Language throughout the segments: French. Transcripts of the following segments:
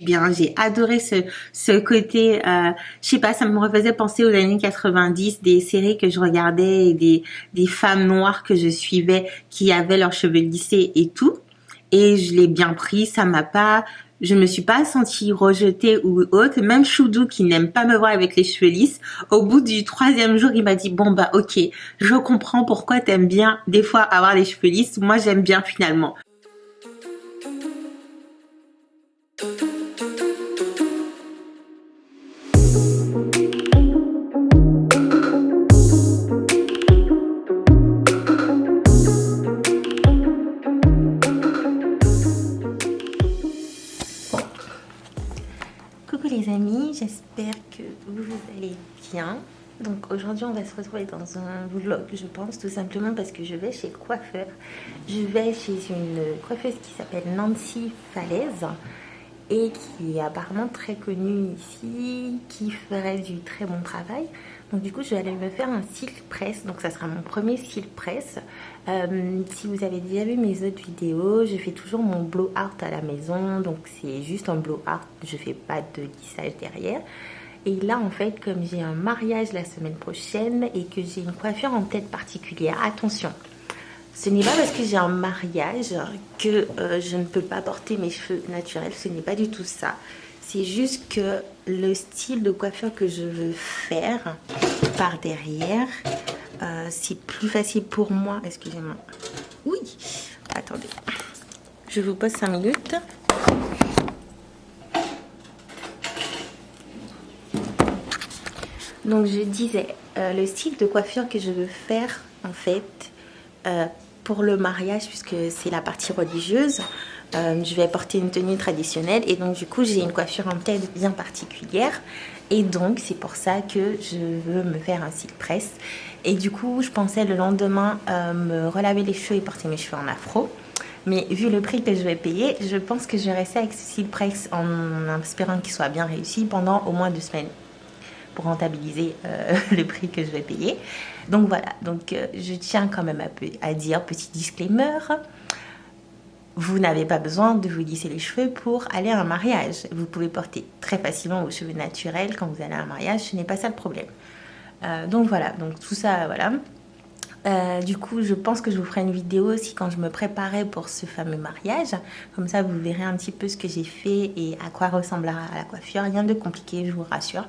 Bien, j'ai adoré ce côté, je sais pas, ça me refaisait penser aux années 90, des séries que je regardais et des femmes noires que je suivais qui avaient leurs cheveux lissés et tout. Et je l'ai bien pris, je me suis pas sentie rejetée ou autre. Même Choudou qui n'aime pas me voir avec les cheveux lisses, au bout du troisième jour, il m'a dit bon bah ok, je comprends pourquoi t'aimes bien des fois avoir les cheveux lisses. Moi j'aime bien finalement. Coucou les amis, j'espère que vous allez bien. Donc aujourd'hui on va se retrouver dans un vlog, je pense, tout simplement parce que je vais chez le coiffeur. Je vais chez une coiffeuse qui s'appelle Nancy Falaise et qui est apparemment très connue ici, qui ferait du très bon travail. Donc du coup je vais aller me faire un silk press, donc ça sera mon premier silk press. Si vous avez déjà vu mes autres vidéos, je fais toujours mon blow art à la maison, donc c'est juste un blow art, je fais pas de lissage derrière. Et là en fait, comme j'ai un mariage la semaine prochaine et que j'ai une coiffure en tête particulière, attention, ce n'est pas parce que j'ai un mariage que je ne peux pas porter mes cheveux naturels, ce n'est pas du tout ça. C'est juste que le style de coiffure que je veux faire par derrière, c'est plus facile pour moi. Excusez-moi. Oui, attendez. Je vous pose 5 minutes. Donc je disais, le style de coiffure que je veux faire en fait pour le mariage, puisque c'est la partie religieuse, je vais porter une tenue traditionnelle et donc du coup j'ai une coiffure en tête bien particulière et donc c'est pour ça que je veux me faire un silk press. Et du coup je pensais le lendemain me relaver les cheveux et porter mes cheveux en afro. Mais vu le prix que je vais payer, je pense que je vais rester avec ce silk press en espérant qu'il soit bien réussi pendant au moins 2 semaines pour rentabiliser le prix que je vais payer. Donc voilà, donc je tiens quand même à dire, petit disclaimer, vous n'avez pas besoin de vous lisser les cheveux pour aller à un mariage. Vous pouvez porter très facilement vos cheveux naturels quand vous allez à un mariage, ce n'est pas ça le problème. Donc voilà, donc tout ça, voilà. Du coup, je pense que je vous ferai une vidéo aussi quand je me préparais pour ce fameux mariage. Comme ça, vous verrez un petit peu ce que j'ai fait et à quoi ressemblera la coiffure. Rien de compliqué, je vous rassure.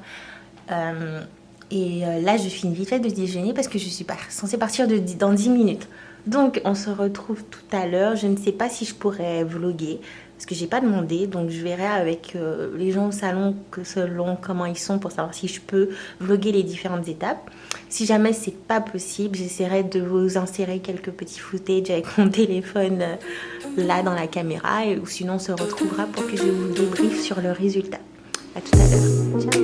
Là, je finis vite fait de déjeuner parce que je suis pas censée partir dans 10 minutes. Donc, on se retrouve tout à l'heure. Je ne sais pas si je pourrais vlogger parce que j'ai pas demandé. Donc, je verrai avec les gens au salon que selon comment ils sont pour savoir si je peux vlogger les différentes étapes. Si jamais c'est pas possible, j'essaierai de vous insérer quelques petits footage avec mon téléphone là dans la caméra ou sinon on se retrouvera pour que je vous débriefe sur le résultat. À tout à l'heure. Ciao.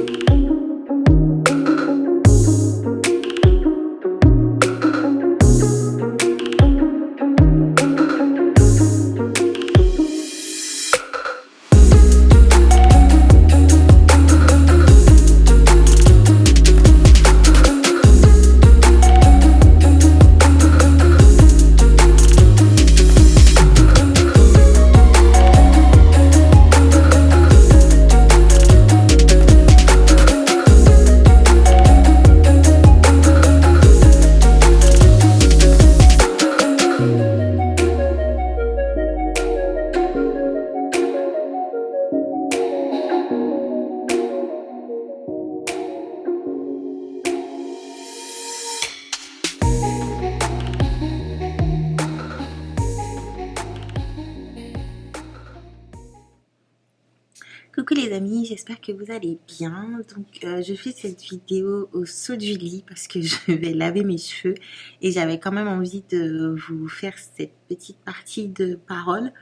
Coucou les amis, j'espère que vous allez bien. Donc je fais cette vidéo au saut du lit parce que je vais laver mes cheveux et j'avais quand même envie de vous faire cette petite partie de parole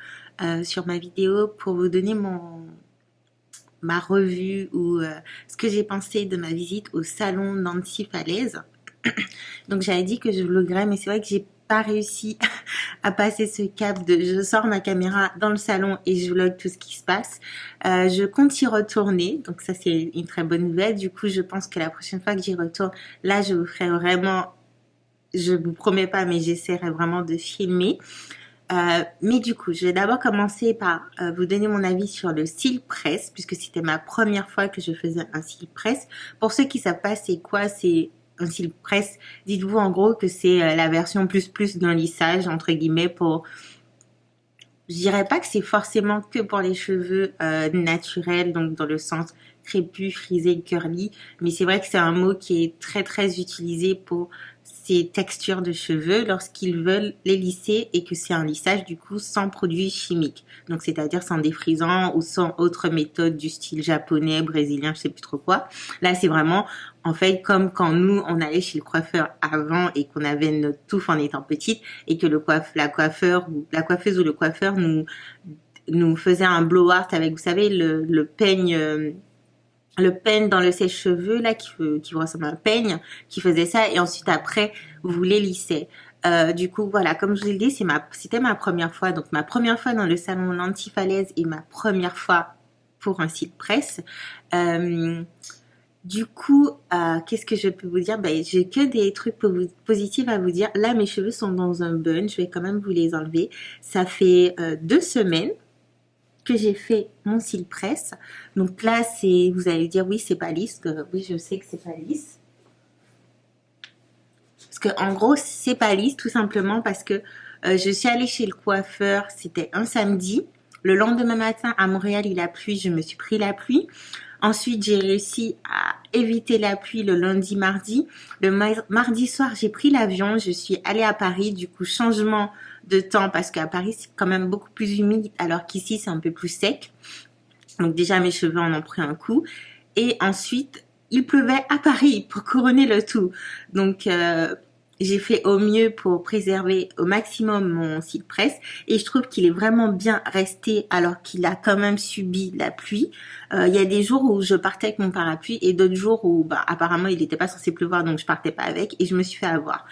sur ma vidéo pour vous donner ma revue ou ce que j'ai pensé de ma visite au salon Nancy Falaise. Donc j'avais dit que je vloguerais, mais c'est vrai que j'ai pas réussi à passer ce cap de je sors ma caméra dans le salon et je vlog tout ce qui se passe. Je compte y retourner, donc ça c'est une très bonne nouvelle. Du coup, je pense que la prochaine fois que j'y retourne, là je vous ferai vraiment, je vous promets pas, mais j'essaierai vraiment de filmer. Mais du coup, je vais d'abord commencer par vous donner mon avis sur le cil press, puisque c'était ma première fois que je faisais un cil press. Pour ceux qui savent pas c'est quoi, c'est un cil press, dites-vous en gros que c'est la version plus d'un lissage, entre guillemets, pour... Je dirais pas que c'est forcément que pour les cheveux naturels, donc dans le sens crépus, frisé, curly, mais c'est vrai que c'est un mot qui est très très utilisé pour ces textures de cheveux lorsqu'ils veulent les lisser et que c'est un lissage du coup sans produits chimiques. Donc c'est-à-dire sans défrisant ou sans autre méthode du style japonais, brésilien, je sais plus trop quoi. Là c'est vraiment en fait comme quand nous on allait chez le coiffeur avant et qu'on avait notre touffe en étant petite et que la coiffeuse ou le coiffeur nous faisait un blow-out avec, vous savez, le peigne dans le sèche-cheveux là qui ressemble à un peigne, qui faisait ça et ensuite après vous les lissez. Du coup voilà, comme je vous l'ai dit, c'était ma première fois, donc ma première fois dans le salon Lantifalaise et ma première fois pour un site presse. Du coup, qu'est-ce que je peux vous dire? Ben, j'ai que des trucs positifs à vous dire. Là, mes cheveux sont dans un bun. Je vais quand même vous les enlever. Ça fait 2 semaines que j'ai fait mon cil presse. Donc là, vous allez dire, oui, c'est pas lisse. Oui, je sais que c'est pas lisse. Parce que en gros, c'est pas lisse tout simplement parce que je suis allée chez le coiffeur. C'était un samedi. Le lendemain matin, à Montréal, il a plu. Je me suis pris la pluie. Ensuite, j'ai réussi à éviter la pluie le lundi, mardi. Le mardi soir, j'ai pris l'avion. Je suis allée à Paris. Du coup, changement de temps parce qu'à Paris, c'est quand même beaucoup plus humide alors qu'ici, c'est un peu plus sec. Donc déjà, mes cheveux en ont pris un coup. Et ensuite, il pleuvait à Paris pour couronner le tout. Donc, j'ai fait au mieux pour préserver au maximum mon cil presse et je trouve qu'il est vraiment bien resté alors qu'il a quand même subi la pluie. Il y a des jours où je partais avec mon parapluie et d'autres jours où apparemment il n'était pas censé pleuvoir donc je partais pas avec et je me suis fait avoir.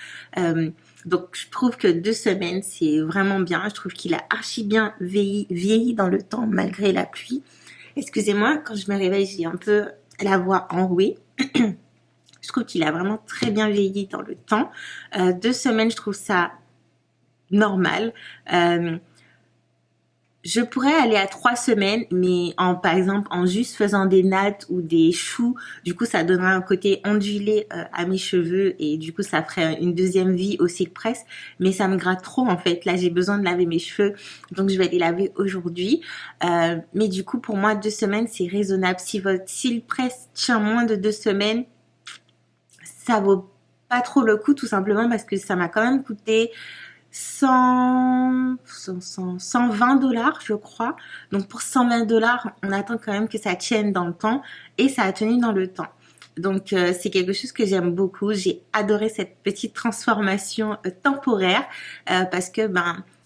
Donc je trouve que 2 semaines c'est vraiment bien. Je trouve qu'il a archi bien vieilli dans le temps malgré la pluie. Excusez-moi, quand je me réveille j'ai un peu la voix enrouée. Je trouve qu'il a vraiment très bien vieilli dans le temps. 2 semaines, je trouve ça normal. Je pourrais aller à 3 semaines, mais par exemple, en juste faisant des nattes ou des choux, du coup, ça donnerait un côté ondulé à mes cheveux et du coup, ça ferait une deuxième vie au cil presse. Mais ça me gratte trop, en fait. Là, j'ai besoin de laver mes cheveux, donc je vais les laver aujourd'hui. Mais du coup, pour moi, 2 semaines, c'est raisonnable. Si votre cil presse tient moins de 2 semaines, ça vaut pas trop le coup tout simplement parce que ça m'a quand même coûté 120 $ je crois. Donc pour 120 $, on attend quand même que ça tienne dans le temps et ça a tenu dans le temps. Donc c'est quelque chose que j'aime beaucoup. J'ai adoré cette petite transformation temporaire parce que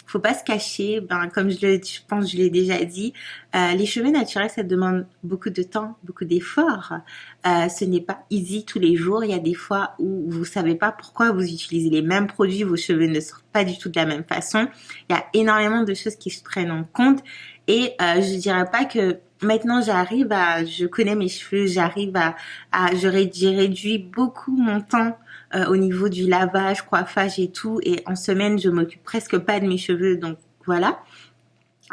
faut pas se cacher, comme je pense que je l'ai déjà dit, les cheveux naturels ça demande beaucoup de temps, beaucoup d'efforts. Ce n'est pas easy tous les jours. Il y a des fois où vous savez pas pourquoi vous utilisez les mêmes produits, vos cheveux ne sortent pas du tout de la même façon. Il y a énormément de choses qui se prennent en compte et je dirais pas que maintenant je connais mes cheveux, j'ai réduit beaucoup mon temps au niveau du lavage, coiffage et tout. Et en semaine, je m'occupe presque pas de mes cheveux, donc voilà.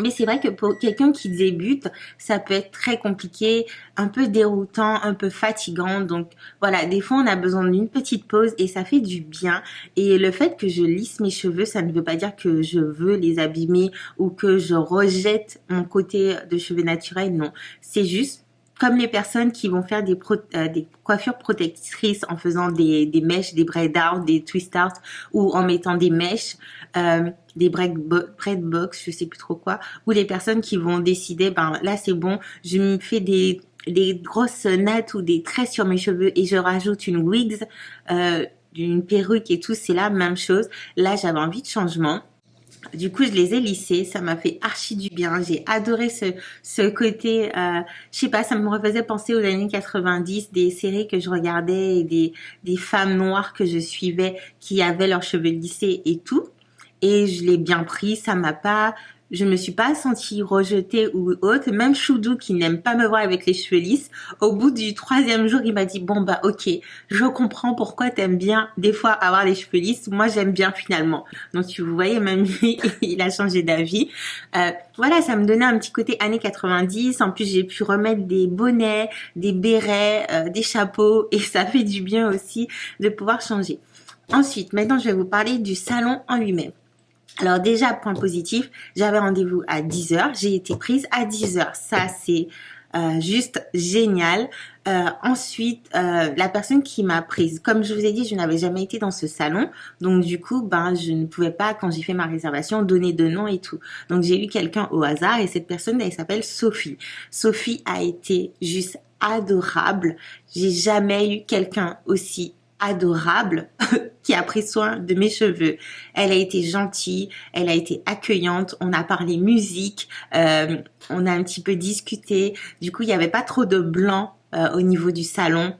Mais c'est vrai que pour quelqu'un qui débute, ça peut être très compliqué, un peu déroutant, un peu fatigant. Donc voilà, des fois on a besoin d'une petite pause et ça fait du bien. Et le fait que je lisse mes cheveux, ça ne veut pas dire que je veux les abîmer ou que je rejette mon côté de cheveux naturels. Non, c'est juste comme les personnes qui vont faire des coiffures protectrices en faisant des mèches, des braid out, des twist out ou en mettant des mèches, des braid box, je sais plus trop quoi, ou les personnes qui vont décider, là c'est bon, je me fais des grosses nattes ou des traits sur mes cheveux et je rajoute une wigs, une perruque et tout, c'est la même chose. Là j'avais envie de changement. Du coup, je les ai lissés, ça m'a fait archi du bien. J'ai adoré ce côté, je sais pas, ça me refaisait penser aux années 90, des séries que je regardais et des femmes noires que je suivais qui avaient leurs cheveux lissés et tout. Et je l'ai bien pris, ça m'a pas je me suis pas sentie rejetée ou autre. Même Choudou, qui n'aime pas me voir avec les cheveux lisses, au bout du 3e jour, il m'a dit, bon bah ok, je comprends pourquoi t'aimes bien des fois avoir les cheveux lisses. Moi, j'aime bien finalement. Donc, si vous voyez, même lui, il a changé d'avis. Voilà, ça me donnait un petit côté années 90. En plus, j'ai pu remettre des bonnets, des bérets, des chapeaux, et ça fait du bien aussi de pouvoir changer. Ensuite, maintenant, je vais vous parler du salon en lui-même. Alors déjà, point positif, j'avais rendez-vous à 10h, j'ai été prise à 10h. Ça, c'est juste génial. Ensuite, la personne qui m'a prise, comme je vous ai dit, je n'avais jamais été dans ce salon. Donc du coup, je ne pouvais pas, quand j'ai fait ma réservation, donner de nom et tout. Donc j'ai eu quelqu'un au hasard et cette personne, elle s'appelle Sophie. Sophie a été juste adorable. J'ai jamais eu quelqu'un aussi adorable qui a pris soin de mes cheveux. Elle a été gentille, elle a été accueillante, on a parlé musique, on a un petit peu discuté. Du coup, il n'y avait pas trop de blanc au niveau du salon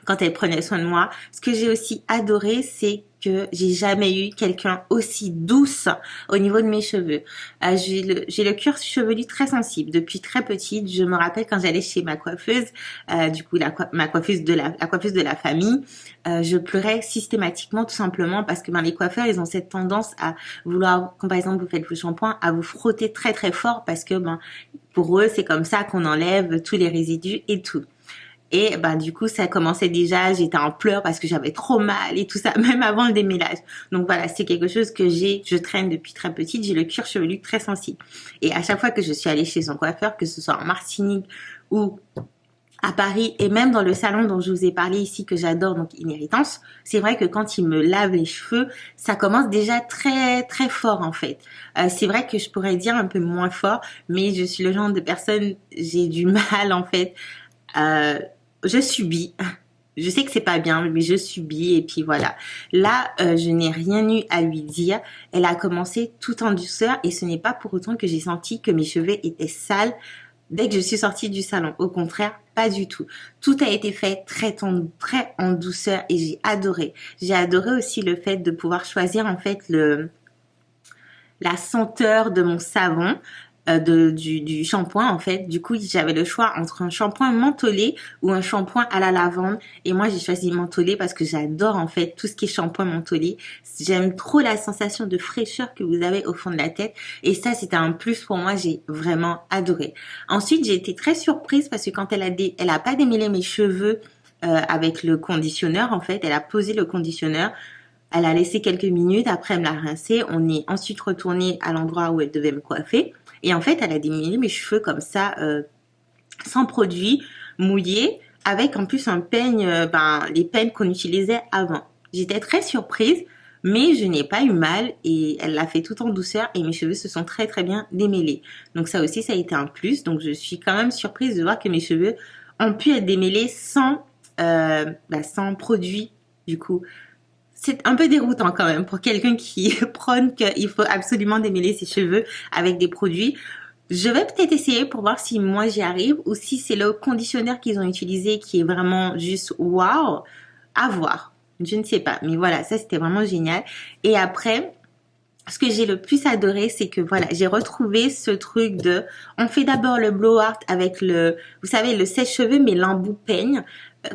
quand elle prenait soin de moi. Ce que j'ai aussi adoré, c'est que j'ai jamais eu quelqu'un aussi douce au niveau de mes cheveux. J'ai le cuir chevelu très sensible depuis très petite. Je me rappelle quand j'allais chez ma coiffeuse, du coup ma coiffeuse la coiffeuse de la famille, je pleurais systématiquement tout simplement parce que les coiffeurs ils ont cette tendance à vouloir, quand par exemple vous faites vos shampoings, à vous frotter très très fort parce que pour eux c'est comme ça qu'on enlève tous les résidus et tout. Et du coup, ça commençait déjà, j'étais en pleurs parce que j'avais trop mal et tout ça, même avant le démêlage. Donc voilà, c'est quelque chose que je traîne depuis très petite, j'ai le cuir chevelu très sensible. Et à chaque fois que je suis allée chez son coiffeur, que ce soit en Martinique ou à Paris, et même dans le salon dont je vous ai parlé ici, que j'adore, donc Inheritance, c'est vrai que quand il me lave les cheveux, ça commence déjà très très fort en fait. C'est vrai que je pourrais dire un peu moins fort, mais je suis le genre de personne, j'ai du mal en fait. Je subis. Je sais que c'est pas bien, mais je subis et puis voilà. Là, je n'ai rien eu à lui dire. Elle a commencé tout en douceur et ce n'est pas pour autant que j'ai senti que mes cheveux étaient sales dès que je suis sortie du salon. Au contraire, pas du tout. Tout a été fait très très en douceur et j'ai adoré. J'ai adoré aussi le fait de pouvoir choisir en fait la senteur de mon savon. Du shampoing en fait. Du coup, j'avais le choix entre un shampoing mentholé ou un shampoing à la lavande. Et moi, j'ai choisi mentholé parce que j'adore en fait tout ce qui est shampoing mentholé. J'aime trop la sensation de fraîcheur que vous avez au fond de la tête. Et ça, c'était un plus pour moi. J'ai vraiment adoré. Ensuite, j'ai été très surprise parce que quand elle a pas démêlé mes cheveux avec le conditionneur en fait. Elle a posé le conditionneur. Elle a laissé quelques minutes. Après, elle me l'a rincé. On est ensuite retourné à l'endroit où elle devait me coiffer. Et en fait, elle a démêlé mes cheveux comme ça, sans produit, mouillés, avec en plus un peigne, les peignes qu'on utilisait avant. J'étais très surprise, mais je n'ai pas eu mal et elle l'a fait tout en douceur et mes cheveux se sont très très bien démêlés. Donc ça aussi, ça a été un plus. Donc je suis quand même surprise de voir que mes cheveux ont pu être démêlés sans produit, du coup. C'est un peu déroutant quand même pour quelqu'un qui prône qu'il faut absolument démêler ses cheveux avec des produits. Je vais peut-être essayer pour voir si moi j'y arrive ou si c'est le conditionneur qu'ils ont utilisé qui est vraiment juste waouh, à voir. Je ne sais pas, mais voilà, ça c'était vraiment génial. Et après, ce que j'ai le plus adoré, c'est que voilà, j'ai retrouvé ce truc on fait d'abord le blow-out avec vous savez, le sèche-cheveux, mais l'embout peigne.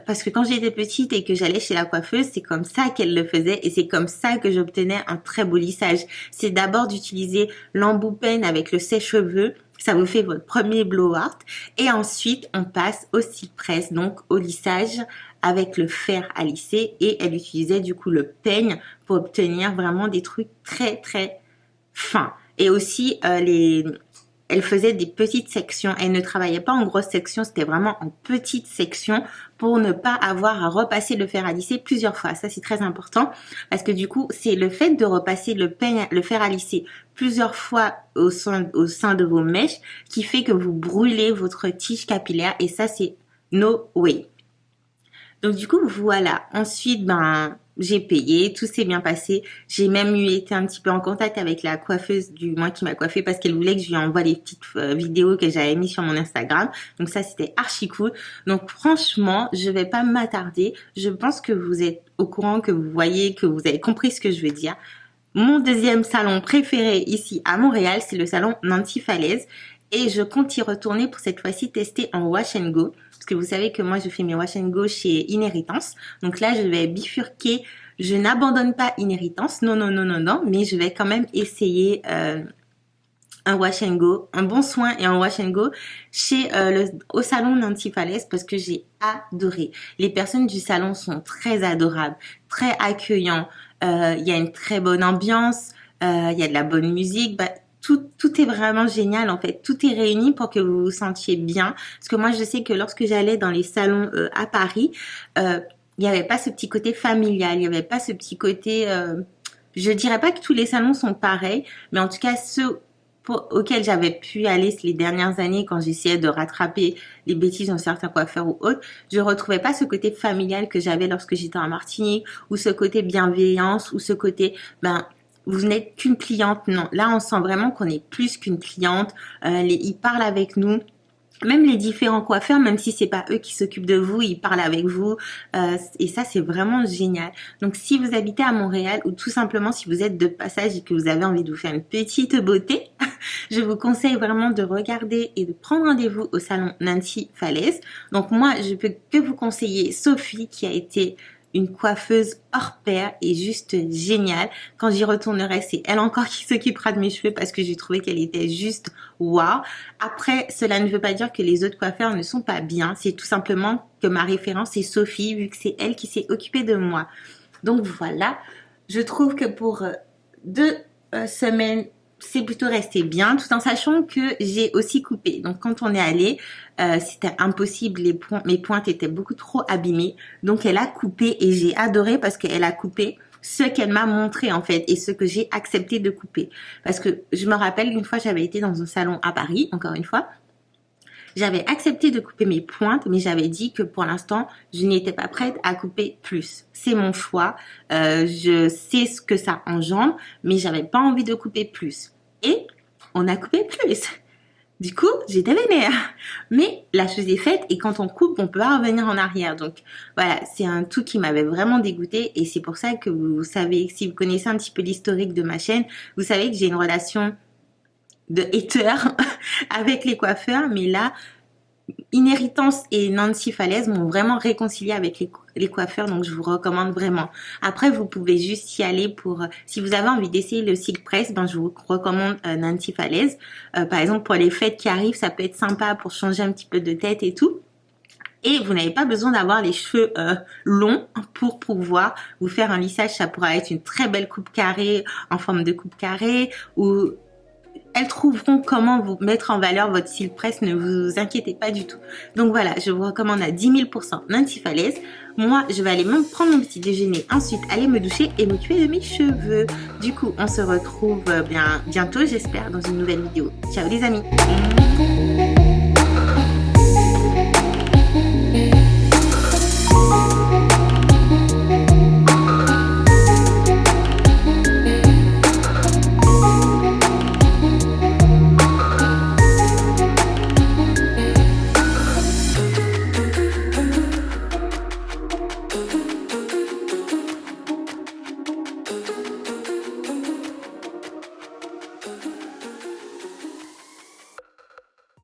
Parce que quand j'étais petite et que j'allais chez la coiffeuse, c'est comme ça qu'elle le faisait et c'est comme ça que j'obtenais un très beau lissage. C'est d'abord d'utiliser l'embout peigne avec le sèche-cheveux. Ça vous fait votre premier blow-out. Et ensuite, on passe au style presse, donc au lissage avec le fer à lisser. Et elle utilisait du coup le peigne pour obtenir vraiment des trucs très très fins. Et aussi, elle faisait des petites sections. Elle ne travaillait pas en grosses sections, c'était vraiment en petites sections pour ne pas avoir à repasser le fer à lisser plusieurs fois. Ça, c'est très important parce que du coup, c'est le fait de repasser le fer à lisser plusieurs fois au sein de vos mèches qui fait que vous brûlez votre tige capillaire et ça, c'est no way. Donc du coup, voilà. Ensuite, j'ai payé, tout s'est bien passé. J'ai même été un petit peu en contact avec la coiffeuse du mois qui m'a coiffée parce qu'elle voulait que je lui envoie les petites vidéos que j'avais mis sur mon Instagram. Donc ça, c'était archi cool. Donc franchement, je vais pas m'attarder. Je pense que vous êtes au courant, que vous voyez, que vous avez compris ce que je veux dire. Mon deuxième salon préféré ici à Montréal, c'est le salon Nancy Falaise. Et je compte y retourner pour cette fois-ci tester en wash and go. Parce que vous savez que moi, je fais mes wash and go chez Inheritance. Donc là, je vais bifurquer. Je n'abandonne pas Inheritance. Non, non, non, non, non. Mais je vais quand même essayer un wash and go, un bon soin et un wash and go chez au salon Nancy Falaise parce que j'ai adoré. Les personnes du salon sont très adorables, très accueillants. Il y a une très bonne ambiance. Il y a de la bonne musique. Tout est vraiment génial en fait. Tout est réuni pour que vous vous sentiez bien. Parce que moi, je sais que lorsque j'allais dans les salons à Paris, il n'y avait pas ce petit côté familial. Il n'y avait pas ce petit côté... je dirais pas que tous les salons sont pareils, mais en tout cas, ceux auxquels j'avais pu aller les dernières années quand j'essayais de rattraper les bêtises dans certains coiffeurs ou autres, je retrouvais pas ce côté familial que j'avais lorsque j'étais en Martinique, ou ce côté bienveillance, ou ce côté... vous n'êtes qu'une cliente, non. Là, on sent vraiment qu'on est plus qu'une cliente. Ils parlent avec nous. Même les différents coiffeurs, même si c'est pas eux qui s'occupent de vous, ils parlent avec vous. Et ça, c'est vraiment génial. Donc, si vous habitez à Montréal ou tout simplement si vous êtes de passage et que vous avez envie de vous faire une petite beauté, je vous conseille vraiment de regarder et de prendre rendez-vous au salon Nancy Falaise. Donc, moi, je peux que vous conseiller Sophie qui a été une coiffeuse hors pair et juste géniale. Quand j'y retournerai, c'est elle encore qui s'occupera de mes cheveux parce que j'ai trouvé qu'elle était juste waouh. Après, cela ne veut pas dire que les autres coiffeurs ne sont pas bien. C'est tout simplement que ma référence est Sophie vu que c'est elle qui s'est occupée de moi. Donc voilà, je trouve que pour 2 semaines, c'est plutôt resté bien, tout en sachant que j'ai aussi coupé. Donc quand on est allé, c'était impossible, mes pointes étaient beaucoup trop abîmées. Donc elle a coupé et j'ai adoré parce qu'elle a coupé ce qu'elle m'a montré en fait et ce que j'ai accepté de couper. Parce que je me rappelle une fois j'avais été dans un salon à Paris, encore une fois. J'avais accepté de couper mes pointes, mais j'avais dit que pour l'instant, je n'étais pas prête à couper plus. C'est mon choix. Je sais ce que ça engendre, mais j'avais pas envie de couper plus. Et on a coupé plus. Du coup, j'étais vénère. Mais la chose est faite et quand on coupe, on peut pas revenir en arrière. Donc voilà, c'est un tout qui m'avait vraiment dégoûtée et c'est pour ça que vous savez, si vous connaissez un petit peu l'historique de ma chaîne, vous savez que j'ai une relation de hater avec les coiffeurs, mais là, Inheritance et Nancy Falaise m'ont vraiment réconcilié avec les coiffeurs, donc je vous recommande vraiment. Après, vous pouvez juste y aller pour, si vous avez envie d'essayer le silk press, je vous recommande Nancy Falaise. Par exemple, pour les fêtes qui arrivent, ça peut être sympa pour changer un petit peu de tête et tout. Et vous n'avez pas besoin d'avoir les cheveux longs pour pouvoir vous faire un lissage. Ça pourra être une très belle coupe carrée, en forme de coupe carrée, ou elles trouveront comment vous mettre en valeur votre silk press, ne vous inquiétez pas du tout. Donc voilà, je vous recommande à 10 000% Nancy Falaise. Moi, je vais aller même prendre mon petit déjeuner, ensuite aller me doucher et m'occuper de mes cheveux. Du coup, on se retrouve bientôt, j'espère, dans une nouvelle vidéo. Ciao les amis.